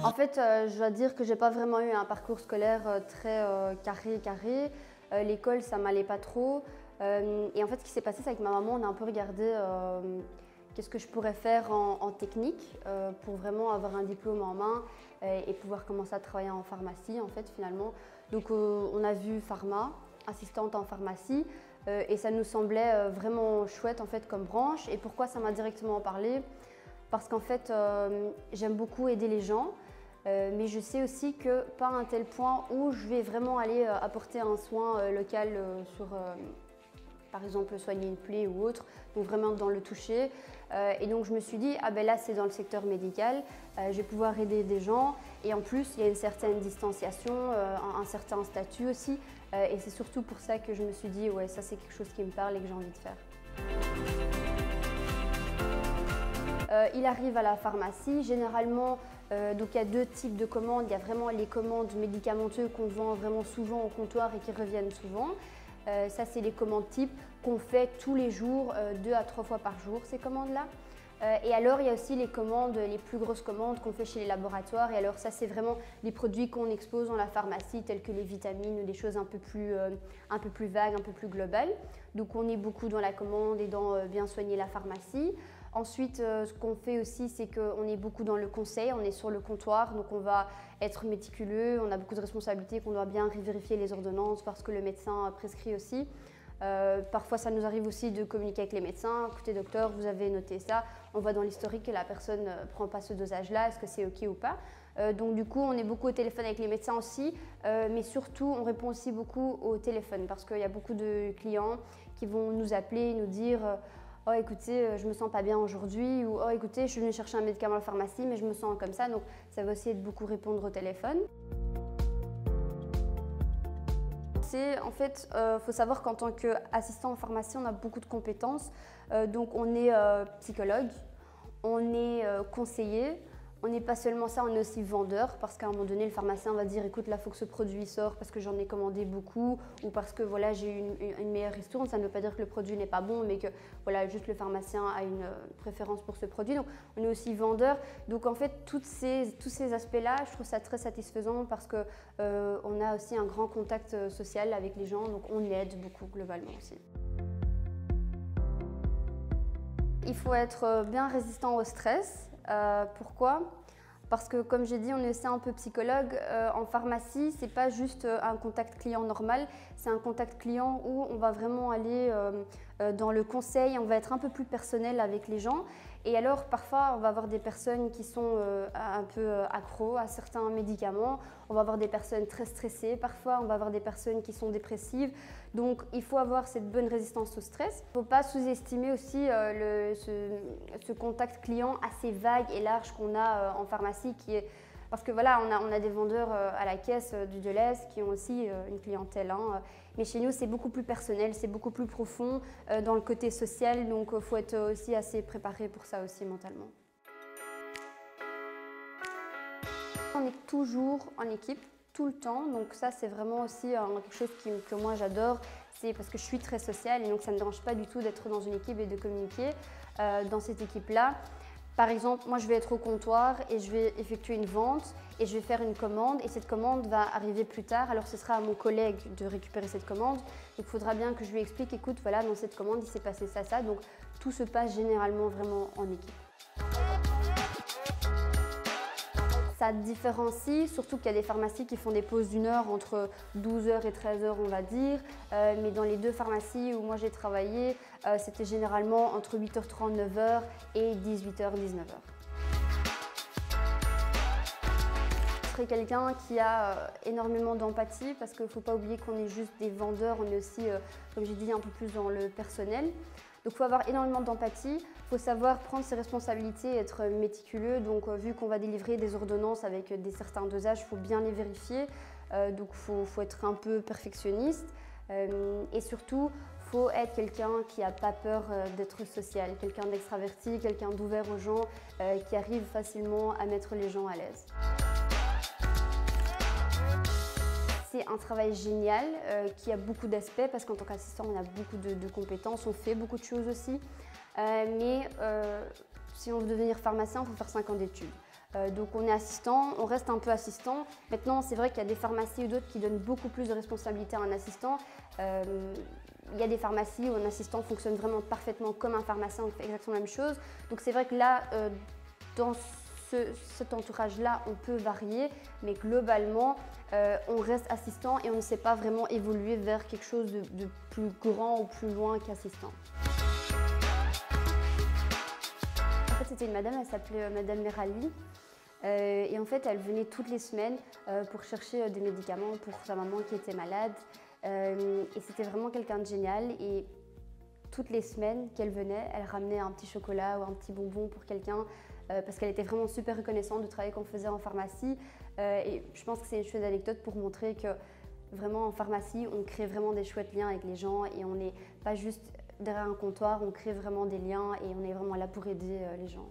En fait, je dois dire que j'ai pas vraiment eu un parcours scolaire très carré. L'école, ça m'allait pas trop. Et en fait, ce qui s'est passé, c'est qu'avec ma maman, on a un peu regardé qu'est-ce que je pourrais faire en technique pour vraiment avoir un diplôme en main et pouvoir commencer à travailler en pharmacie, en fait, finalement. Donc, on a vu pharma, assistante en pharmacie, et ça nous semblait vraiment chouette, en fait, comme branche. Et pourquoi ça m'a directement parlé? Parce qu'en fait, j'aime beaucoup aider les gens. Mais je sais aussi que pas à un tel point où je vais vraiment aller apporter un soin local sur, par exemple, soigner une plaie ou autre, donc vraiment dans le toucher. Et donc je me suis dit, ah ben là c'est dans le secteur médical, je vais pouvoir aider des gens. Et en plus, il y a une certaine distanciation, un certain statut aussi. Et c'est surtout pour ça que je me suis dit, ouais, ça c'est quelque chose qui me parle et que j'ai envie de faire. Il arrive à la pharmacie, généralement, donc il y a deux types de commandes. Il y a vraiment les commandes médicamenteuses qu'on vend vraiment souvent au comptoir et qui reviennent souvent. Ça, c'est les commandes type qu'on fait tous les jours, 2 à 3 fois par jour, ces commandes-là. Et alors, il y a aussi les commandes, les plus grosses commandes qu'on fait chez les laboratoires. Et alors, ça, c'est vraiment les produits qu'on expose dans la pharmacie, tels que les vitamines ou des choses un peu plus vagues, un peu plus globales. Donc, on est beaucoup dans la commande et dans bien soigner la pharmacie. Ensuite, ce qu'on fait aussi, c'est qu'on est beaucoup dans le conseil, on est sur le comptoir, donc on va être méticuleux, on a beaucoup de responsabilités, qu'on doit bien vérifier les ordonnances parce que le médecin prescrit aussi. Parfois, ça nous arrive aussi de communiquer avec les médecins. Écoutez, docteur, vous avez noté ça. On voit dans l'historique que la personne ne prend pas ce dosage-là, est-ce que c'est OK ou pas? Donc du coup, on est beaucoup au téléphone avec les médecins aussi, mais surtout, on répond aussi beaucoup au téléphone parce qu'il y a beaucoup de clients qui vont nous appeler, nous dire « Oh écoutez, je me sens pas bien aujourd'hui » ou « Oh écoutez, je suis venue chercher un médicament à la pharmacie, mais je me sens comme ça ». Donc ça va aussi être beaucoup répondre au téléphone. En fait, faut savoir qu'en tant qu'assistant en pharmacie, on a beaucoup de compétences. Donc on est psychologue, on est conseiller. On n'est pas seulement ça, on est aussi vendeur parce qu'à un moment donné, le pharmacien va dire « Écoute, là, il faut que ce produit sorte parce que j'en ai commandé beaucoup ou parce que voilà, j'ai eu une meilleure ristourne ». Ça ne veut pas dire que le produit n'est pas bon, mais que voilà, juste le pharmacien a une préférence pour ce produit. Donc, on est aussi vendeur. Donc, en fait, tous ces aspects-là, je trouve ça très satisfaisant parce qu'on a aussi un grand contact social avec les gens. Donc, on aide beaucoup globalement aussi. Il faut être bien résistant au stress. Pourquoi? Parce que comme j'ai dit, on est aussi un peu psychologue. En pharmacie, c'est pas juste un contact client normal, c'est un contact client où on va vraiment aller dans le conseil, on va être un peu plus personnel avec les gens. Et alors, parfois, on va avoir des personnes qui sont un peu accros à certains médicaments. On va avoir des personnes très stressées. Parfois, on va avoir des personnes qui sont dépressives. Donc, il faut avoir cette bonne résistance au stress. Il ne faut pas sous-estimer aussi ce contact client assez vague et large qu'on a en pharmacie parce que voilà, on a des vendeurs à la caisse du Deleuze qui ont aussi une clientèle. Hein. Mais chez nous, c'est beaucoup plus personnel, c'est beaucoup plus profond dans le côté social. Donc, il faut être aussi assez préparé pour ça aussi mentalement. On est toujours en équipe, tout le temps. Donc ça, c'est vraiment aussi quelque chose que moi j'adore. C'est parce que je suis très sociale et donc ça ne me dérange pas du tout d'être dans une équipe et de communiquer dans cette équipe-là. Par exemple, moi je vais être au comptoir et je vais effectuer une vente et je vais faire une commande et cette commande va arriver plus tard. Alors ce sera à mon collègue de récupérer cette commande. Donc il faudra bien que je lui explique, écoute, voilà, dans cette commande il s'est passé ça, ça. Donc tout se passe généralement vraiment en équipe. Ça différencie, surtout qu'il y a des pharmacies qui font des pauses d'1 heure entre 12h et 13h on va dire. Mais dans les deux pharmacies où moi j'ai travaillé, c'était généralement entre 8h30, 9h et 18h, 19h. Je serais quelqu'un qui a énormément d'empathie parce qu'il ne faut pas oublier qu'on est juste des vendeurs, on est aussi, comme j'ai dit, un peu plus dans le personnel. Donc il faut avoir énormément d'empathie, il faut savoir prendre ses responsabilités, être méticuleux. Donc vu qu'on va délivrer des ordonnances avec certains dosages, il faut bien les vérifier. Donc il faut être un peu perfectionniste. Et surtout, il faut être quelqu'un qui n'a pas peur d'être social, quelqu'un d'extraverti, quelqu'un d'ouvert aux gens, qui arrive facilement à mettre les gens à l'aise. C'est un travail génial qui a beaucoup d'aspects parce qu'en tant qu'assistant, on a beaucoup de compétences, on fait beaucoup de choses aussi. Mais si on veut devenir pharmacien, il faut faire 5 ans d'études. Donc on est assistant, on reste un peu assistant. Maintenant, c'est vrai qu'il y a des pharmacies ou d'autres qui donnent beaucoup plus de responsabilité à un assistant. Il y a des pharmacies où un assistant fonctionne vraiment parfaitement comme un pharmacien, on fait exactement la même chose. Donc c'est vrai que là, dans cet entourage-là, on peut varier, mais globalement, on reste assistant et on ne sait pas vraiment évoluer vers quelque chose de plus grand ou plus loin qu'assistant. En fait, c'était une madame, elle s'appelait Madame Merali. Et en fait, elle venait toutes les semaines pour chercher des médicaments pour sa maman qui était malade. Et c'était vraiment quelqu'un de génial. Et toutes les semaines qu'elle venait, elle ramenait un petit chocolat ou un petit bonbon pour quelqu'un parce qu'elle était vraiment super reconnaissante du travail qu'on faisait en pharmacie. Et je pense que c'est une chouette anecdote pour montrer que vraiment en pharmacie, on crée vraiment des chouettes liens avec les gens et on n'est pas juste derrière un comptoir, on crée vraiment des liens et on est vraiment là pour aider les gens.